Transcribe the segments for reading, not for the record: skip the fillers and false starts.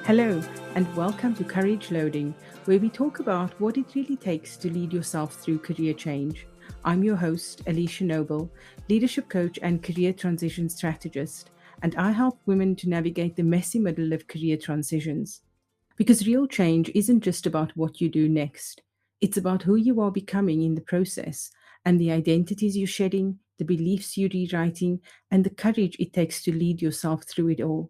Hello, and welcome to Courage Loading, where we talk about what it really takes to lead yourself through career change. I'm your host, Alicia Noble, leadership coach and career transition strategist, and I help women to navigate the messy middle of career transitions. Because real change isn't just about what you do next, it's about who you are becoming in the process and the identities you're shedding, the beliefs you're rewriting, and the courage it takes to lead yourself through it all.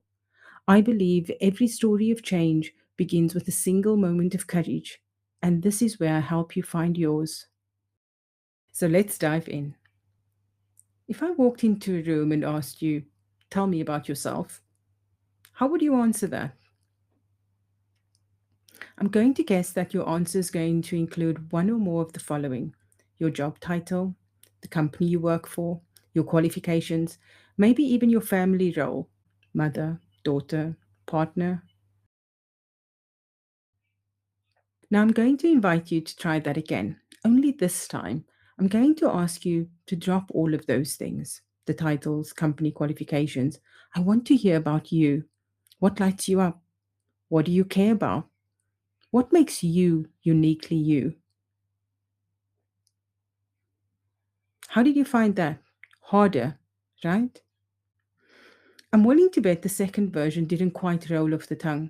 I believe every story of change begins with a single moment of courage, and this is where I help you find yours. So let's dive in. If I walked into a room and asked you, tell me about yourself, how would you answer that? I'm going to guess that your answer is going to include one or more of the following: your job title, the company you work for, your qualifications, maybe even your family role: mother, daughter, partner. Now I'm going to invite you to try that again. Only this time, I'm going to ask you to drop all of those things: the titles, company qualifications. I want to hear about you. What lights you up? What do you care about? What makes you uniquely you? How did you find that? Harder, right? I'm willing to bet the second version didn't quite roll off the tongue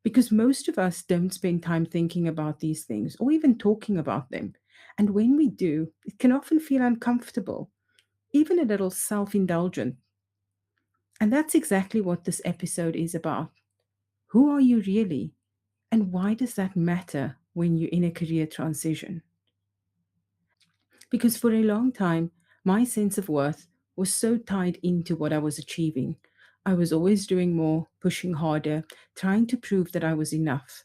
because most of us don't spend time thinking about these things or even talking about them. And when we do, it can often feel uncomfortable, even a little self indulgent. And that's exactly what this episode is about. Who are you really? And why does that matter when you're in a career transition? Because for a long time, my sense of worth was so tied into what I was achieving. I was always doing more, pushing harder, trying to prove that I was enough.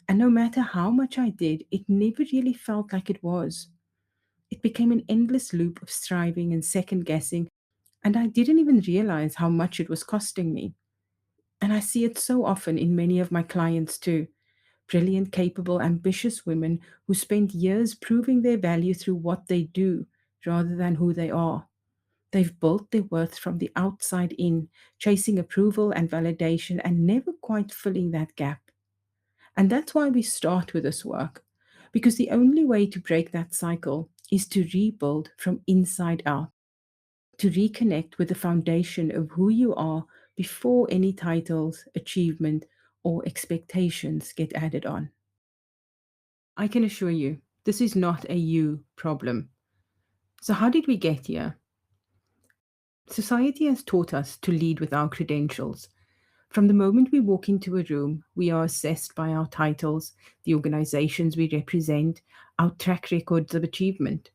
And no matter how much I did, it never really felt like it was. It became an endless loop of striving and second guessing, and I didn't even realize how much it was costing me. And I see it so often in many of my clients too: brilliant, capable, ambitious women who spend years proving their value through what they do rather than who they are. They've built their worth from the outside in, chasing approval and validation and never quite filling that gap. And that's why we start with this work, because the only way to break that cycle is to rebuild from inside out, to reconnect with the foundation of who you are before any titles, achievement, or expectations get added on. I can assure you, this is not a you problem. So, how did we get here? Society has taught us to lead with our credentials. From the moment we walk into a room, we are assessed by our titles, the organizations we represent, our track records of achievement.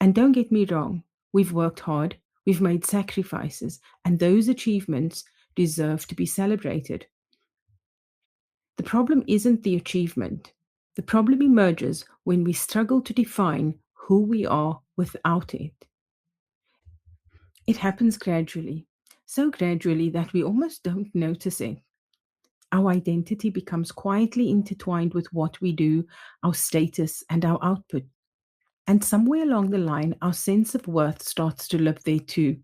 And don't get me wrong, we've worked hard, we've made sacrifices, and those achievements deserve to be celebrated. The problem isn't the achievement. The problem emerges when we struggle to define who we are without it. It happens gradually, so gradually that we almost don't notice it. Our identity becomes quietly intertwined with what we do, our status, and our output. And somewhere along the line, our sense of worth starts to live there too.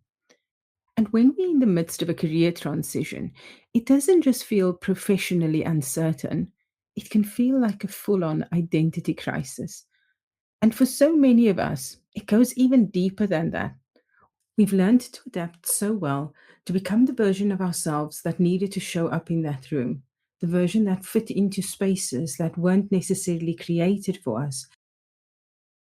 And when we're in the midst of a career transition, it doesn't just feel professionally uncertain, it can feel like a full on identity crisis. And for so many of us, it goes even deeper than that. We've learned to adapt so well to become the version of ourselves that needed to show up in that room, the version that fit into spaces that weren't necessarily created for us,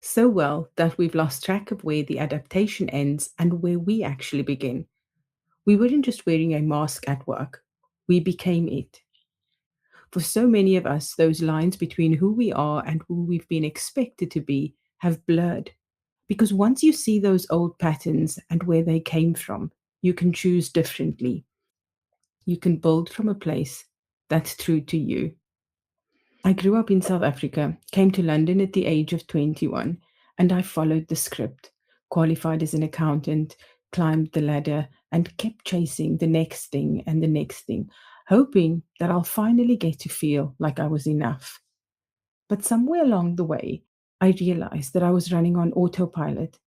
so well that we've lost track of where the adaptation ends and where we actually begin. We weren't just wearing a mask at work, we became it. For so many of us, those lines between who we are and who we've been expected to be have blurred. Because once you see those old patterns and where they came from, you can choose differently. You can build from a place that's true to you. I grew up in South Africa, came to London at the age of 21, and I followed the script, qualified as an accountant, climbed the ladder, and kept chasing the next thing and the next thing, hoping that I'll finally get to feel like I was enough. But somewhere along the way, I realized that I was running on autopilot,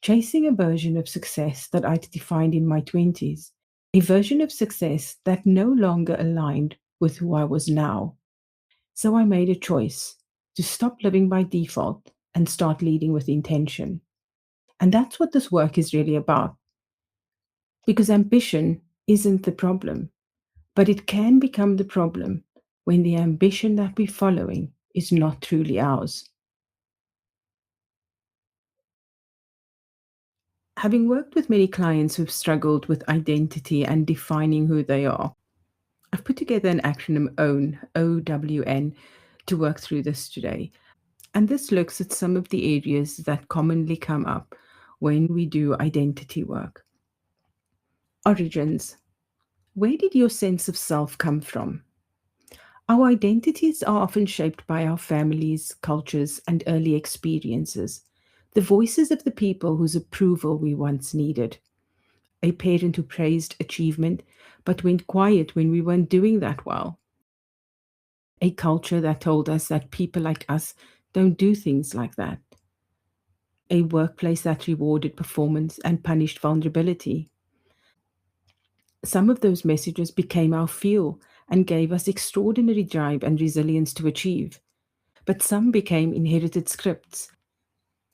chasing a version of success that I'd defined in my 20s, a version of success that no longer aligned with who I was now. So I made a choice to stop living by default and start leading with intention. And that's what this work is really about, because ambition isn't the problem, but it can become the problem when the ambition that we're following is not truly ours. Having worked with many clients who've struggled with identity and defining who they are, I've put together an acronym OWN, OWN, to work through this today. And this looks at some of the areas that commonly come up when we do identity work. Origins. Where did your sense of self come from? Our identities are often shaped by our families, cultures, and early experiences. The voices of the people whose approval we once needed. A parent who praised achievement but went quiet when we weren't doing that well. A culture that told us that people like us don't do things like that. A workplace that rewarded performance and punished vulnerability. Some of those messages became our fuel and gave us extraordinary drive and resilience to achieve. But some became inherited scripts,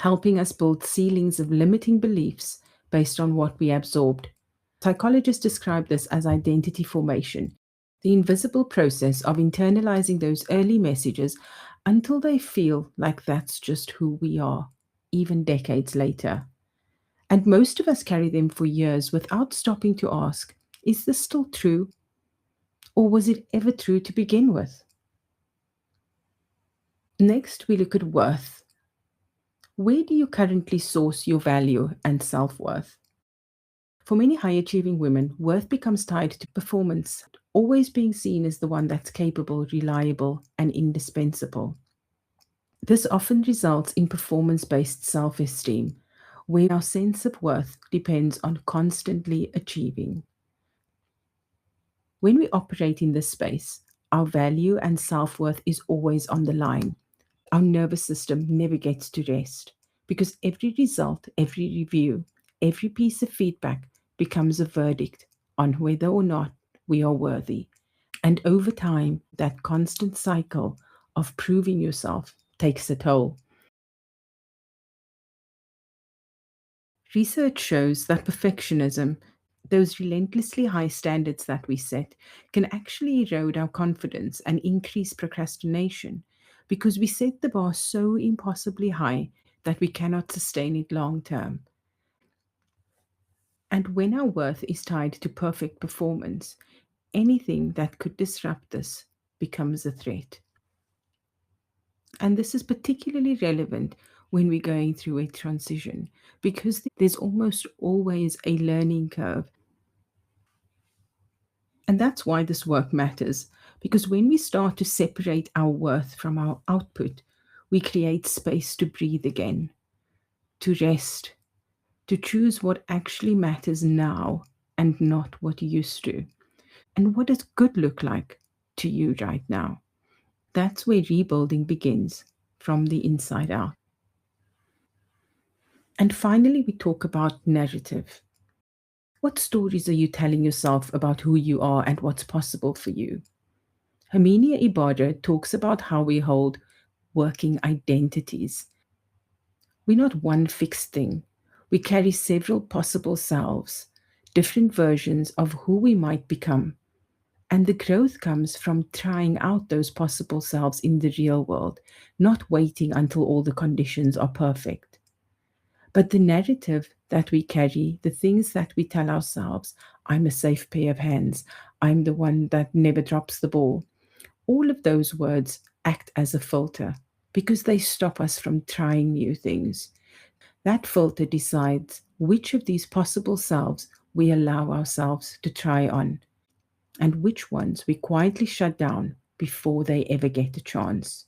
helping us build ceilings of limiting beliefs based on what we absorbed. Psychologists describe this as identity formation, the invisible process of internalizing those early messages until they feel like that's just who we are, even decades later. And most of us carry them for years without stopping to ask, is this still true? Or was it ever true to begin with? Next, we look at worth. Where do you currently source your value and self worth? For many high achieving women, worth becomes tied to performance, always being seen as the one that's capable, reliable, and indispensable. This often results in performance based self esteem, where our sense of worth depends on constantly achieving. When we operate in this space, our value and self worth is always on the line. Our nervous system never gets to rest because every result, every review, every piece of feedback becomes a verdict on whether or not we are worthy. And over time, that constant cycle of proving yourself takes a toll. Research shows that perfectionism, those relentlessly high standards that we set, can actually erode our confidence and increase procrastination because we set the bar so impossibly high that we cannot sustain it long term. And when our worth is tied to perfect performance, anything that could disrupt this becomes a threat. And this is particularly relevant when we're going through a transition because there's almost always a learning curve. And that's why this work matters, because when we start to separate our worth from our output, we create space to breathe again, to rest, to choose what actually matters now and not what used to. And what does good look like to you right now? That's where rebuilding begins from the inside out. And finally, we talk about narrative. What stories are you telling yourself about who you are and what's possible for you? Herminia Ibarra talks about how we hold working identities. We're not one fixed thing. We carry several possible selves, different versions of who we might become. And the growth comes from trying out those possible selves in the real world, not waiting until all the conditions are perfect. But the narrative that we carry, the things that we tell ourselves, I'm a safe pair of hands, I'm the one that never drops the ball, all of those words act as a filter because they stop us from trying new things. That filter decides which of these possible selves we allow ourselves to try on and which ones we quietly shut down before they ever get a chance.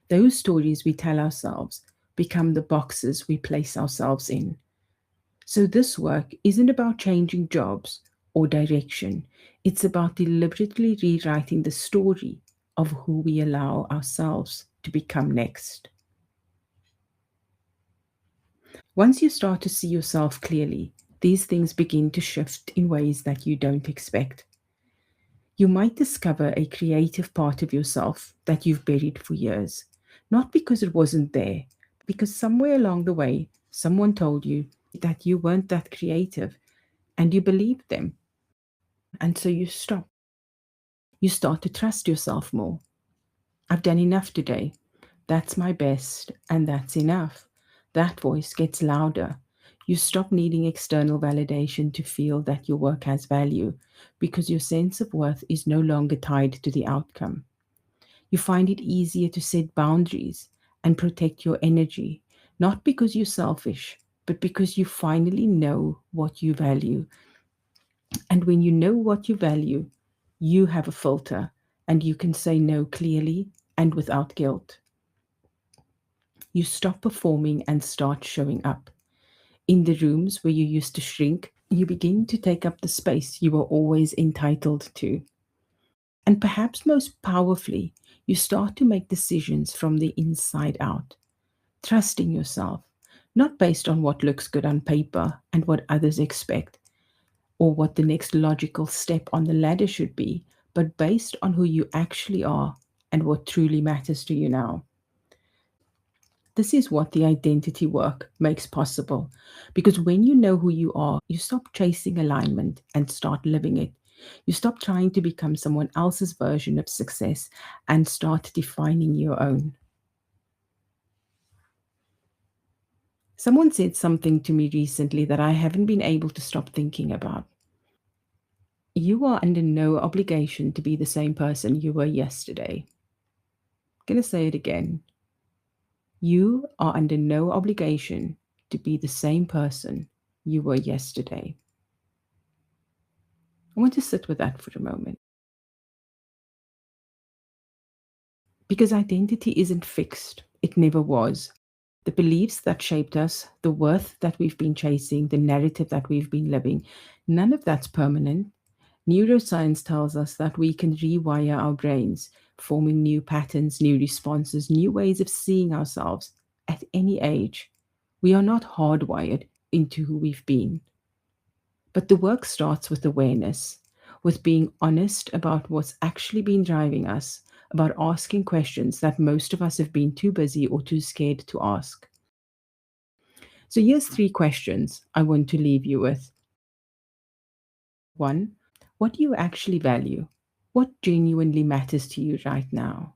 Those stories we tell ourselves become the boxes we place ourselves in. So, this work isn't about changing jobs or direction, it's about deliberately rewriting the story of who we allow ourselves to become next. Once you start to see yourself clearly, these things begin to shift in ways that you don't expect. You might discover a creative part of yourself that you've buried for years, not because it wasn't there, because somewhere along the way, someone told you that you weren't that creative and you believed them. And so you stop. You start to trust yourself more. I've done enough today. That's my best, and that's enough. That voice gets louder. You stop needing external validation to feel that your work has value because your sense of worth is no longer tied to the outcome. You find it easier to set boundaries and protect your energy, not because you're selfish, but because you finally know what you value. And when you know what you value, you have a filter and you can say no clearly and without guilt. You stop performing and start showing up. In the rooms where you used to shrink, you begin to take up the space you were always entitled to. And perhaps most powerfully, you start to make decisions from the inside out, trusting yourself, not based on what looks good on paper and what others expect, or what the next logical step on the ladder should be, but based on who you actually are and what truly matters to you now. This is what the identity work makes possible. Because when you know who you are, you stop chasing alignment and start living it. You stop trying to become someone else's version of success and start defining your own. Someone said something to me recently that I haven't been able to stop thinking about. You are under no obligation to be the same person you were yesterday. I'm going to say it again. You are under no obligation to be the same person you were yesterday. I want to sit with that for a moment. Because identity isn't fixed, it never was. The beliefs that shaped us, the worth that we've been chasing, the narrative that we've been living, none of that's permanent. Neuroscience tells us that we can rewire our brains, forming new patterns, new responses, new ways of seeing ourselves at any age. We are not hardwired into who we've been. But the work starts with awareness, with being honest about what's actually been driving us, about asking questions that most of us have been too busy or too scared to ask. So here's 3 questions I want to leave you with. 1, what do you actually value? What genuinely matters to you right now?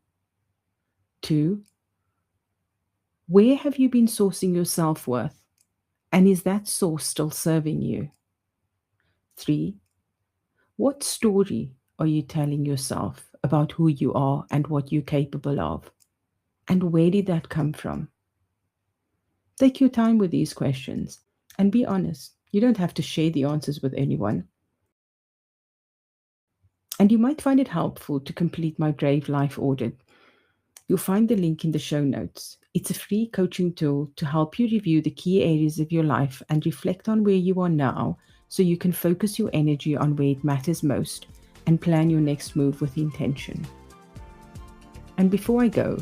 2, where have you been sourcing your self-worth? And is that source still serving you? 3, what story are you telling yourself about who you are and what you're capable of? And where did that come from? Take your time with these questions and be honest. You don't have to share the answers with anyone. And you might find it helpful to complete my Brave Life audit. You'll find the link in the show notes. It's a free coaching tool to help you review the key areas of your life and reflect on where you are now so you can focus your energy on where it matters most and plan your next move with intention. And before I go,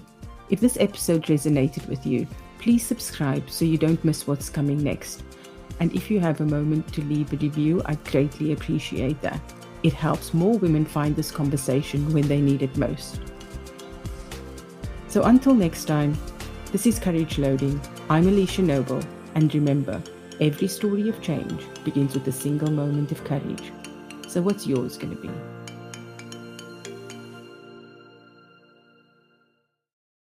if this episode resonated with you, please subscribe so you don't miss what's coming next. And if you have a moment to leave a review, I'd greatly appreciate that. It helps more women find this conversation when they need it most. So until next time, this is Courage Loading. I'm Alicia Noble, and remember, every story of change begins with a single moment of courage. So what's yours going to be?